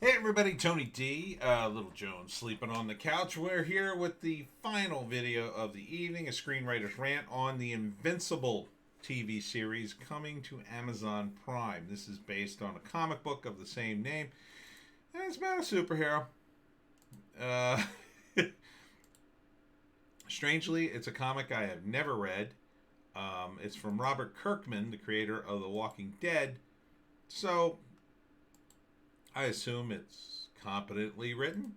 Hey everybody, Tony D, Little Jones sleeping on the couch. We're here with the final video of the evening, a Screenwriter's Rant on the Invincible TV series coming to Amazon Prime. This is based on a comic book of the same name, and it's about a superhero. Uh, Strangely, it's a comic I have never read. It's from Robert Kirkman, the creator of The Walking Dead, so I assume it's competently written,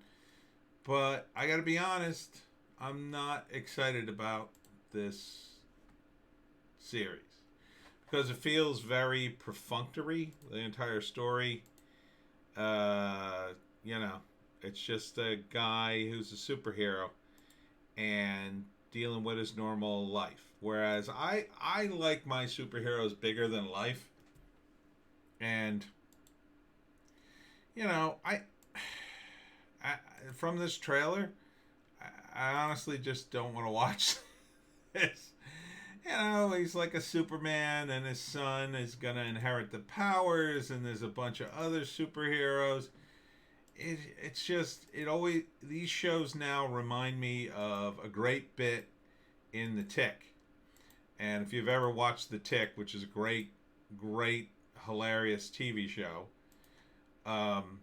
but I gotta be honest, I'm not excited about this series because it feels very perfunctory. The entire story, uh, you know, it's just a guy who's a superhero and dealing with his normal life. Whereas I like my superheroes bigger than life, and you know, I from this trailer, I honestly just don't want to watch this. You know, he's like a Superman, and his son is gonna inherit the powers, and there's a bunch of other superheroes. It's just it always these shows now remind me of a great bit in The Tick, and if you've ever watched The Tick, which is a great, hilarious TV show, um,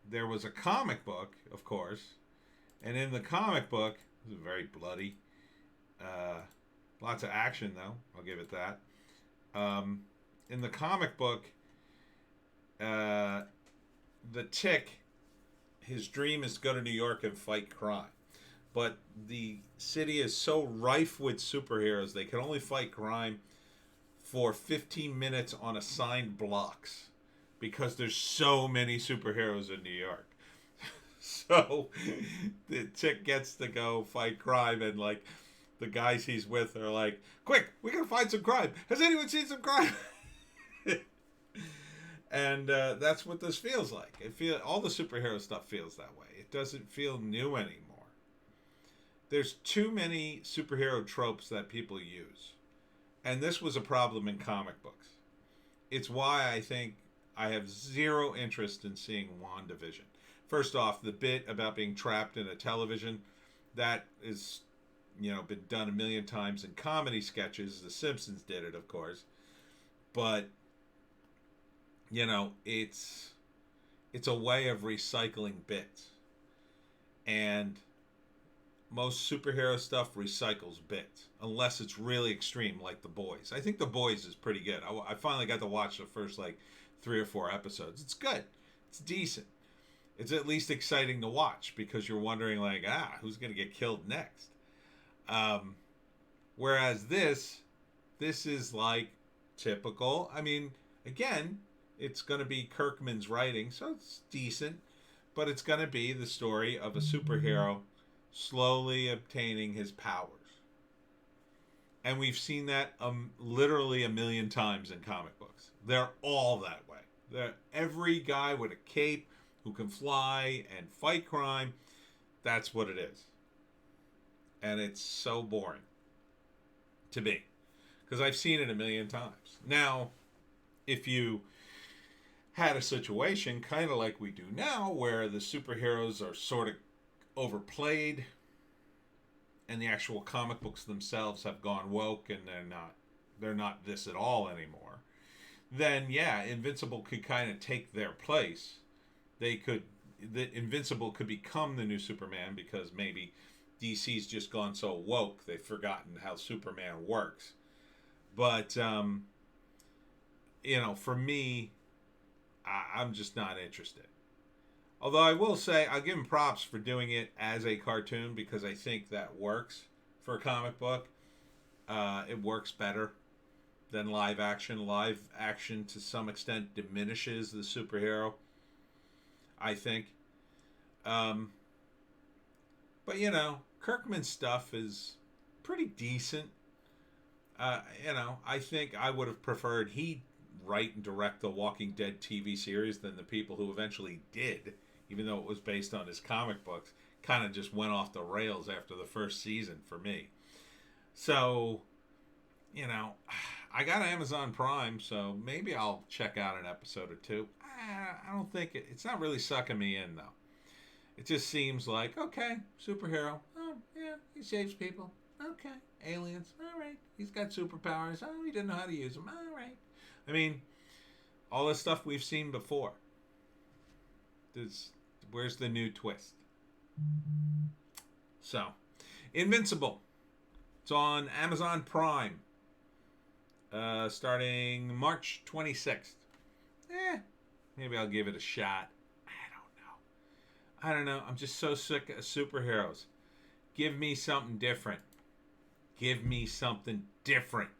there was a comic book, of course, and in the comic book, it was very bloody. Uh, Lots of action, though. I'll give it that. Um, in the comic book, uh, the Tick, his dream is to go to New York and fight crime. But the city is so rife with superheroes, they can only fight crime for 15 minutes on assigned blocks because there's so many superheroes in New York. So the Tick gets to go fight crime, and like the guys he's with are like, "Quick, we gotta find some crime. Has anyone seen some crime?" And that's what this feels like. It feel all the superhero stuff feels that way. It doesn't feel new anymore. There's too many superhero tropes that people use, and this was a problem in comic books. It's why I think I have zero interest in seeing WandaVision. First off, the bit about being trapped in a television, that is, been done a million times in comedy sketches. The Simpsons did it, of course. But, it's a way of recycling bits. And most superhero stuff recycles bits, unless it's really extreme, like The Boys. I think The Boys is pretty good. I finally got to watch the first, like, 3 or 4 episodes. It's good. It's decent. It's at least exciting to watch because you're wondering, like, who's going to get killed next? Um, Whereas this is like typical. I mean, again, it's going to be Kirkman's writing, so it's decent, but it's going to be the story of a superhero slowly obtaining his powers. And we've seen that literally a million times in comic books. They're all that way. Every guy with a cape who can fly and fight crime, that's what it is. And it's so boring to me because I've seen it a million times. Now, if you had a situation kind of like we do now where the superheroes are sort of overplayed and the actual comic books themselves have gone woke and they're not this at all anymore, then yeah, Invincible could kind of take their place. The Invincible could become the new Superman because maybe DC's just gone so woke they've forgotten how Superman works. But for me, I'm just not interested. Although I will say I'll give him props for doing it as a cartoon because I think that works for a comic book. It works better than live action. Live action to some extent diminishes the superhero, I think. Um, but Kirkman's stuff is pretty decent. I think I would have preferred he write and direct the Walking Dead TV series than the people who eventually did, even though it was based on his comic books. Kind of just went off the rails after the first season for me. So, I got Amazon Prime, so maybe I'll check out an episode or two. I don't think it's not really sucking me in, though. It just seems like, okay, superhero. Oh, yeah, he saves people. Okay, aliens. All right. He's got superpowers. Oh, he didn't know how to use them. All right. I mean, all the stuff we've seen before. Where's the new twist? So, Invincible. It's on Amazon Prime. Starting March 26th. Maybe I'll give it a shot. I don't know. I'm just so sick of superheroes. Give me something different. Give me something different.